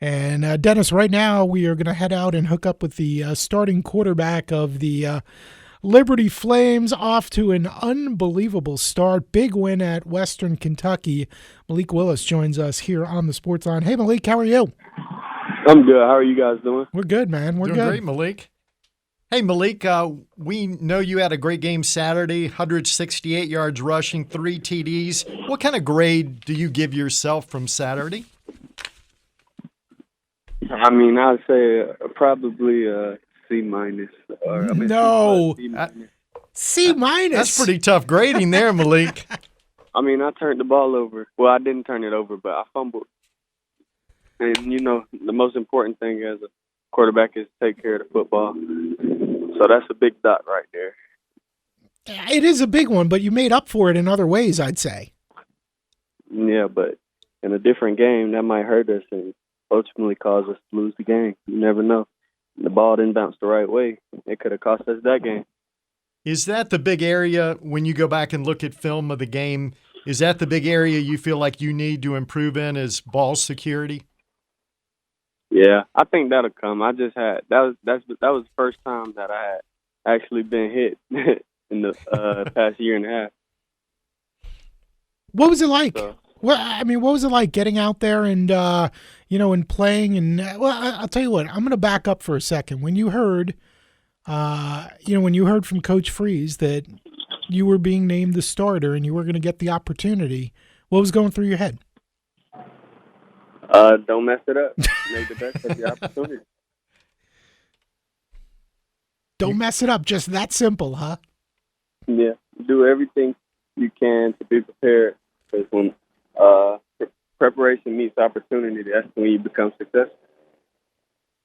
And Dennis, right now we are going to head out and hook up with the starting quarterback of the Liberty Flames, off to an unbelievable start. Big win at Western Kentucky. Malik Willis joins us here on the Sportsline. Hey, Malik, how are you? I'm good. How are you guys doing? We're good, man. We're doing good. Great, Malik. Hey, Malik, we know you had a great game Saturday, 168 yards rushing, 3 TDs. What kind of grade do you give yourself from Saturday? I mean, I'd say probably a C minus. No. C minus. That's pretty tough grading there, Malik. I mean, I turned the ball over. Well, I didn't turn it over, but I fumbled. And, the most important thing as a quarterback is to take care of the football. So that's a big dot right there. It is a big one, but you made up for it in other ways, I'd say. Yeah, but in a different game, that might hurt us and ultimately cause us to lose the game. You never know. The ball didn't bounce the right way. It could have cost us that game. Is that the big area when you go back and look at film of the game? Is that the big area you feel like you need to improve in is ball security? Yeah, I think that'll come. I just had that was the first time that I had actually been hit in the past year and a half. What was it like? What was it like getting out there and and playing? And I'll tell you what. I'm going to back up for a second. When you heard, from Coach Freeze that you were being named the starter and you were going to get the opportunity, what was going through your head? Don't mess it up. Make the best of the opportunity. Don't mess it up. Just that simple, huh? Yeah. Do everything you can to be prepared. Because when preparation meets opportunity, that's when you become successful.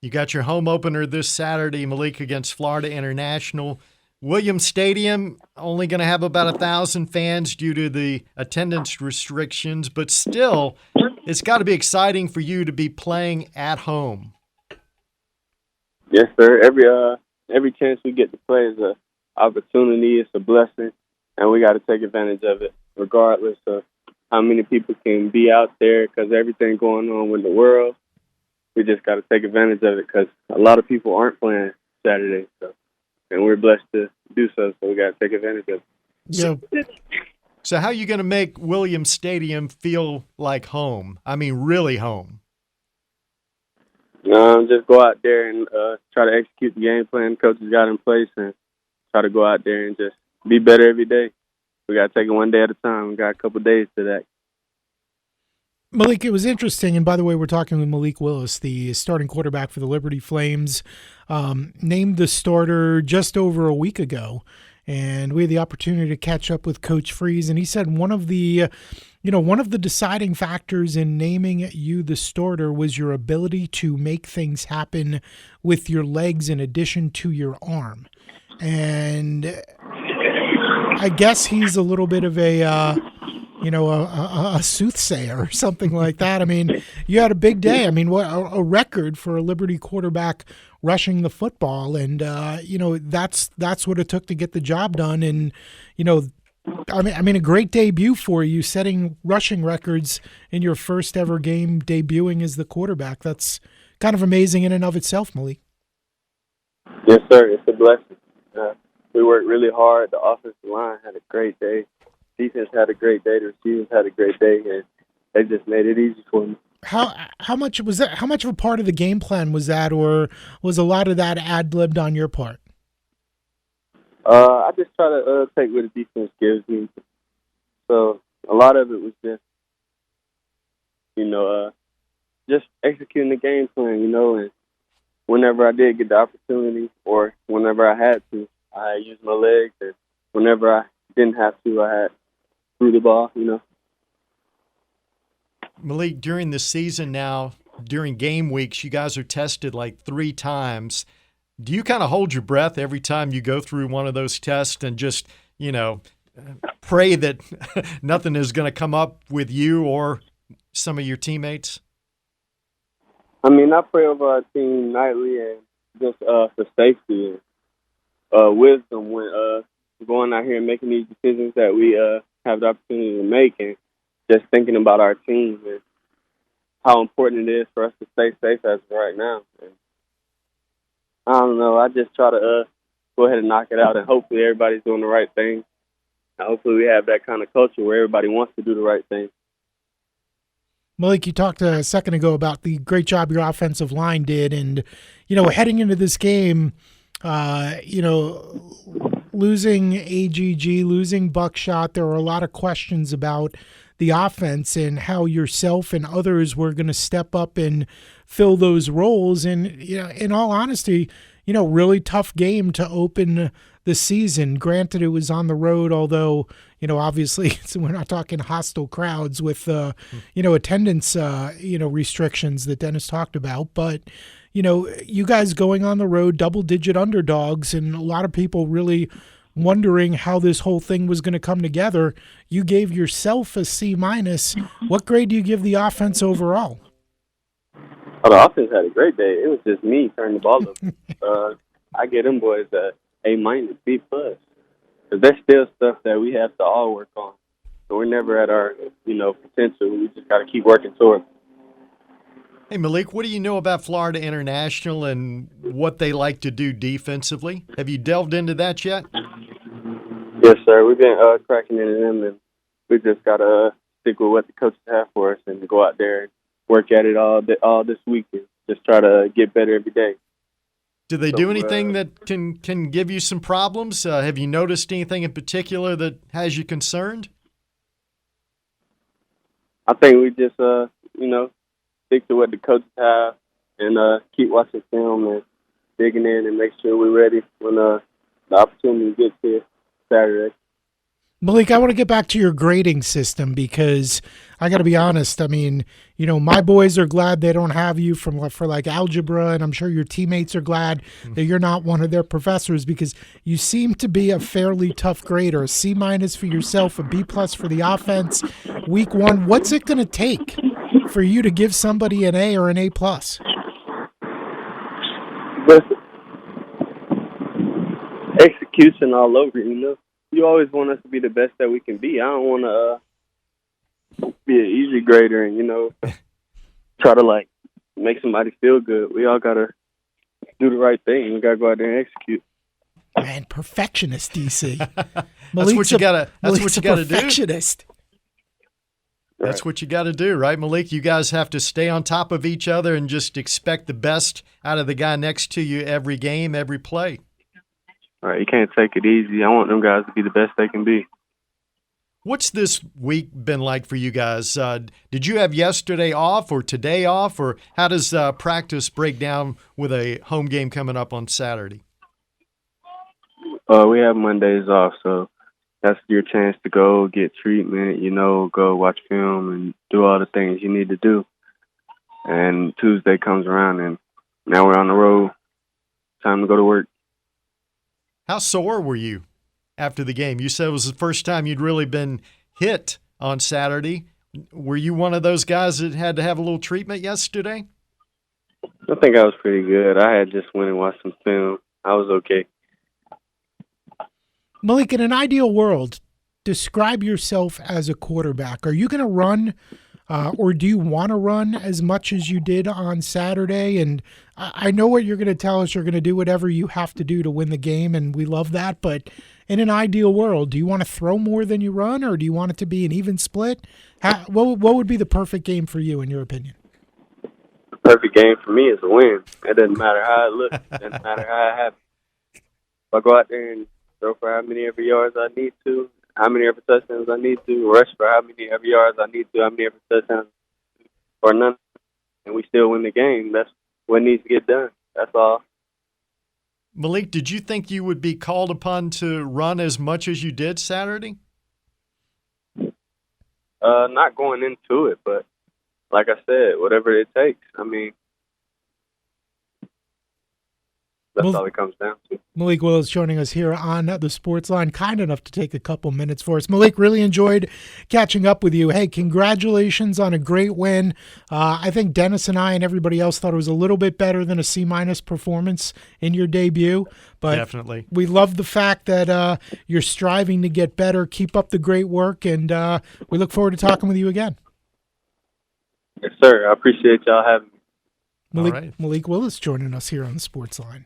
You got your home opener this Saturday, Malik, against Florida International. Williams Stadium only going to have about 1,000 fans due to the attendance restrictions, but still, it's got to be exciting for you to be playing at home. Yes, sir. Every chance we get to play is an opportunity. It's a blessing, and we got to take advantage of it, regardless of how many people can be out there. Because everything going on with the world, we just got to take advantage of it. Because a lot of people aren't playing Saturday, and we're blessed to do so. So we got to take advantage of it. So how are you going to make Williams Stadium feel like home? I mean, really home? Just go out there and try to execute the game plan coaches got in place and try to go out there and just be better every day. We got to take it one day at a time. We got a couple days to that. Malik, it was interesting, and by the way, we're talking with Malik Willis, the starting quarterback for the Liberty Flames, named the starter just over a week ago. And we had the opportunity to catch up with Coach Freeze, and he said one of the deciding factors in naming you the starter was your ability to make things happen with your legs in addition to your arm. And I guess he's a little bit of a soothsayer or something like that. I mean, you had a big day. I mean, what a record for a Liberty quarterback rushing the football, and that's what it took to get the job done. And a great debut for you, setting rushing records in your first ever game, debuting as the quarterback. That's kind of amazing in and of itself, Malik. Yes, sir. It's a blessing. We worked really hard. The offensive line had a great day. Defense had a great day. The receivers had a great day, and they just made it easy for me. How much was that? How much of a part of the game plan was that, or was a lot of that ad-libbed on your part? I just try to take what the defense gives me. So a lot of it was just, just executing the game plan, and whenever I did get the opportunity or whenever I had to, I used my legs, and whenever I didn't have to, I had threw the ball, Malik, during the season now, during game weeks, you guys are tested like 3 times. Do you kind of hold your breath every time you go through one of those tests and just, pray that nothing is going to come up with you or some of your teammates? I mean, I pray over our team nightly and just for safety and wisdom when going out here and making these decisions that we have the opportunity to make, and just thinking about our team and how important it is for us to stay safe as of right now. And I don't know. I just try to go ahead and knock it out, and hopefully everybody's doing the right thing. And hopefully we have that kind of culture where everybody wants to do the right thing. Malik, you talked a second ago about the great job your offensive line did, and heading into this game, losing AGG, losing Buckshot, there were a lot of questions about the offense and how yourself and others were going to step up and fill those roles. And in all honesty, really tough game to open the season. Granted, it was on the road, although obviously we're not talking hostile crowds with attendance restrictions that Dennis talked about. But you guys going on the road, double-digit underdogs, and a lot of people really wondering how this whole thing was going to come together. You gave yourself a C-. What grade do you give the offense overall? Oh, the offense had a great day. It was just me turning the ball over. I give them boys a A-, B+. Because there's still stuff that we have to all work on. So we're never at our, potential. We just got to keep working toward it. Hey, Malik, what do you know about Florida International and what they like to do defensively? Have you delved into that yet? Yes, sir. We've been cracking into them, and we just got to stick with what the coaches have for us and go out there and work at it all this week and just try to get better every day. Do they do anything that can give you some problems? Have you noticed anything in particular that has you concerned? I think we just, stick to what the coaches have and keep watching film and digging in and make sure we're ready when the opportunity gets here Saturday. Malik, I want to get back to your grading system because I got to be honest. I mean, my boys are glad they don't have you for algebra, and I'm sure your teammates are glad that you're not one of their professors because you seem to be a fairly tough grader. A C- for yourself, a B+ for the offense. Week 1, what's it going to take for you to give somebody an A or an A+? Execution all over, You always want us to be the best that we can be. I don't want to be an easy grader and, try to, make somebody feel good. We all got to do the right thing. We got to go out there and execute. Man, perfectionist, DC. That's what you got to do. Perfectionist. That's what you got to do, right, Malik? You guys have to stay on top of each other and just expect the best out of the guy next to you every game, every play. All right, you can't take it easy. I want them guys to be the best they can be. What's this week been like for you guys? Did you have yesterday off or today off, or how does practice break down with a home game coming up on Saturday? We have Mondays off, so that's your chance to go get treatment, go watch film and do all the things you need to do. And Tuesday comes around, and now we're on the road. Time to go to work. How sore were you after the game? You said it was the first time you'd really been hit on Saturday. Were you one of those guys that had to have a little treatment yesterday? I think I was pretty good. I had just went and watched some film. I was okay. Malik, in an ideal world, describe yourself as a quarterback. Are you going to run or do you want to run as much as you did on Saturday? And I know what you're going to tell us. You're going to do whatever you have to do to win the game, and we love that. But in an ideal world, do you want to throw more than you run, or do you want it to be an even split? What would be the perfect game for you, in your opinion? The perfect game for me is a win. It doesn't matter how it looks. It doesn't matter how it happens. If I go out there and throw for how many every yards I need to, how many every touchdowns I need to, rush for how many every yards I need to, how many every touchdowns or none, and we still win the game. That's what needs to get done. That's all. Malik, did you think you would be called upon to run as much as you did Saturday? Not going into it, but like I said, whatever it takes. I mean, that's all it comes down to. Malik Willis joining us here on the Sportsline, kind enough to take a couple minutes for us. Malik, really enjoyed catching up with you. Hey, congratulations on a great win. I think Dennis and I and everybody else thought it was a little bit better than a C- performance in your debut. But definitely, we love the fact that you're striving to get better. Keep up the great work, and we look forward to talking with you again. Yes, sir. I appreciate y'all having me. Malik, right. Malik Willis joining us here on Sportsline.